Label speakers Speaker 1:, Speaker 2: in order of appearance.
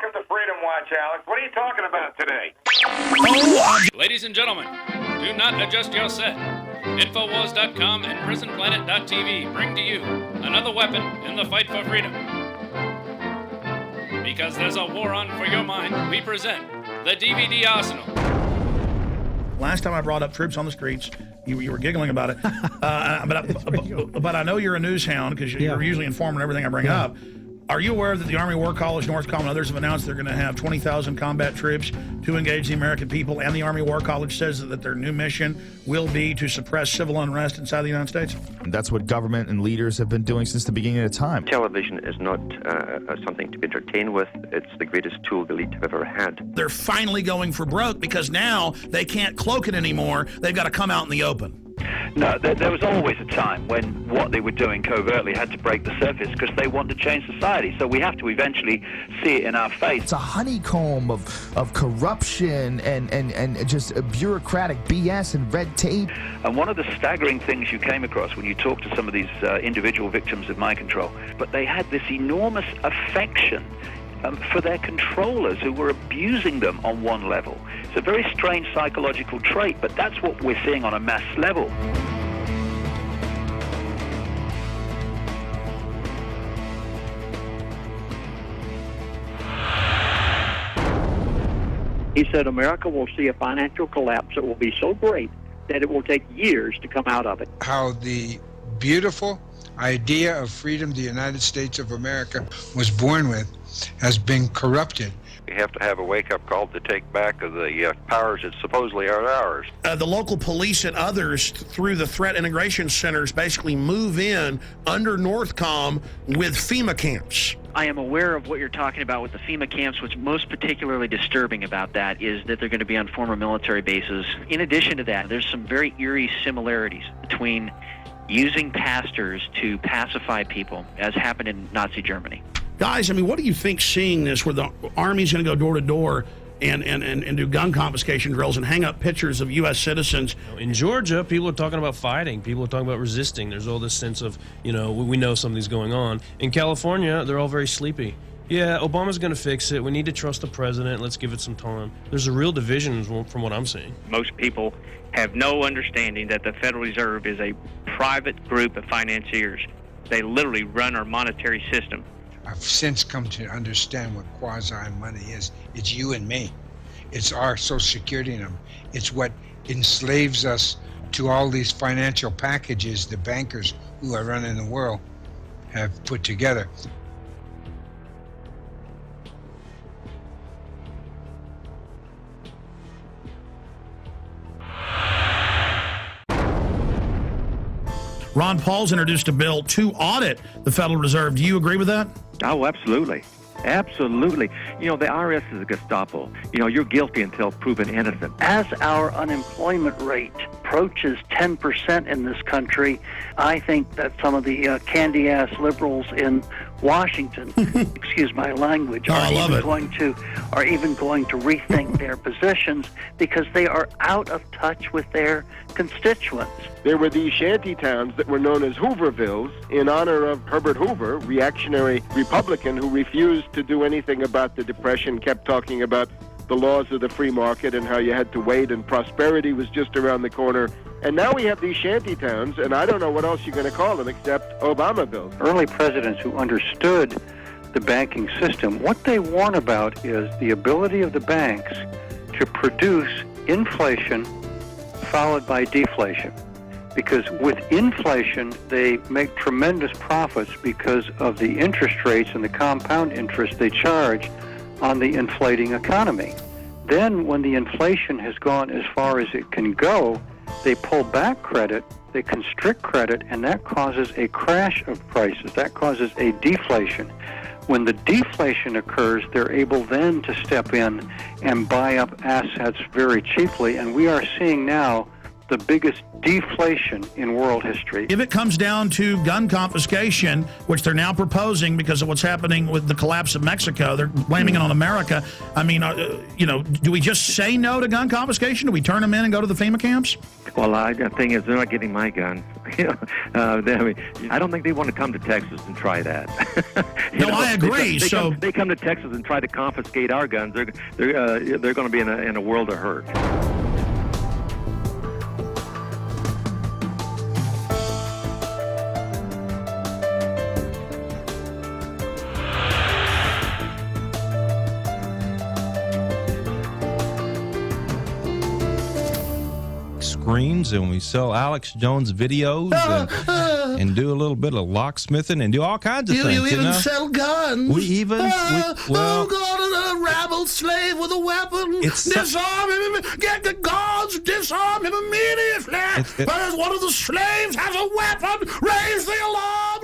Speaker 1: welcome to Freedom Watch, Alex. What are you talking about today?
Speaker 2: Ladies and gentlemen, do not adjust your set. Infowars.com and PrisonPlanet.tv bring to you another weapon in the fight for freedom. Because there's a war on for your mind, we present the DVD Arsenal.
Speaker 3: Last time I brought up troops on the streets, you were giggling about it. But I know you're a news hound because you're usually informed on everything I bring up. Are you aware that the Army War College, Northcom, and others have announced they're going to have 20,000 combat troops to engage the American people, and the Army War College says that their new mission will be to suppress civil unrest inside the United States?
Speaker 4: And that's what government and leaders have been doing since the beginning of time.
Speaker 5: Television is not something to be entertained with. It's the greatest tool the elite have ever had.
Speaker 3: They're finally going for broke because now they can't cloak it anymore. They've got to come out in the open.
Speaker 6: No, there was always a time when what they were doing covertly had to break the surface because they want to change society. So we have to eventually see it in our face.
Speaker 4: It's a honeycomb of corruption and just bureaucratic BS and red tape.
Speaker 6: And one of the staggering things you came across when you talked to some of these individual victims of mind control, but they had this enormous affection for their controllers who were abusing them on one level. It's a very strange psychological trait, but that's what we're seeing on a mass level.
Speaker 7: He said America will see a financial collapse that will be so great that it will take years to come out of it.
Speaker 8: How the beautiful idea of freedom the United States of America was born with has been corrupted.
Speaker 9: We have to have a wake-up call to take back the powers that supposedly are ours.
Speaker 3: The local police and others, through the threat integration centers, basically move in under Northcom with FEMA camps.
Speaker 10: I am aware of what you're talking about with the FEMA camps. What's most particularly disturbing about that is that they're going to be on former military bases. In addition to that, there's some very eerie similarities between using pastors to pacify people, as happened in Nazi Germany.
Speaker 3: Guys, I mean, what do you think seeing this, where the Army's going to go door to door and do gun confiscation drills and hang up pictures of U.S. citizens?
Speaker 11: In Georgia, people are talking about fighting. People are talking about resisting. There's all this sense of, we know something's going on. In California, they're all very sleepy. Yeah, Obama's going to fix it. We need to trust the president. Let's give it some time. There's a real division from what I'm seeing.
Speaker 12: Most people have no understanding that the Federal Reserve is a private group of financiers. They literally run our monetary system.
Speaker 8: I've since come to understand what quasi-money is. It's you and me. It's our Social Security number. It's what enslaves us to all these financial packages the bankers who are running the world have put together.
Speaker 3: Ron Paul's introduced a bill to audit the Federal Reserve. Do you agree with that?
Speaker 13: Oh, absolutely. Absolutely. The IRS is a Gestapo. You're guilty until proven innocent.
Speaker 7: As our unemployment rate approaches 10% in this country, I think that some of the candy-ass liberals in Washington, excuse my language, are even going to rethink their positions because they are out of touch with their constituents.
Speaker 14: There were these shanty towns that were known as Hoovervilles in honor of Herbert Hoover, reactionary Republican who refused to do anything about the Depression, kept talking about the laws of the free market and how you had to wait and prosperity was just around the corner. And now we have these shanty towns, and I don't know what else you're going to call them except Obamavilles.
Speaker 7: Early presidents who understood the banking system, what they warn about is the ability of the banks to produce inflation followed by deflation. Because with inflation, they make tremendous profits because of the interest rates and the compound interest they charge on the inflating economy. Then when the inflation has gone as far as it can go, they pull back credit, they constrict credit, and that causes a crash of prices. That causes a deflation. When the deflation occurs, they're able then to step in and buy up assets very cheaply, and we are seeing now the biggest deflation in world history.
Speaker 3: If it comes down to gun confiscation, which they're now proposing because of what's happening with the collapse of Mexico, they're blaming it on America. I mean, do we just say no to gun confiscation? Do we turn them in and go to the FEMA camps?
Speaker 13: Well, the thing is, they're not getting my gun. I mean, I don't think they want to come to Texas and try that.
Speaker 3: No, I agree.
Speaker 13: They come to Texas and try to confiscate our guns. They're going to be in a world of hurt.
Speaker 15: Screens, and we sell Alex Jones videos and do a little bit of locksmithing and do all kinds of things.
Speaker 3: You even sell guns.
Speaker 15: We even
Speaker 3: oh God, a rabble slave with a weapon. Disarm him. Get the guards. Disarm him immediately. Because one of the slaves has a weapon. Raise the alarm.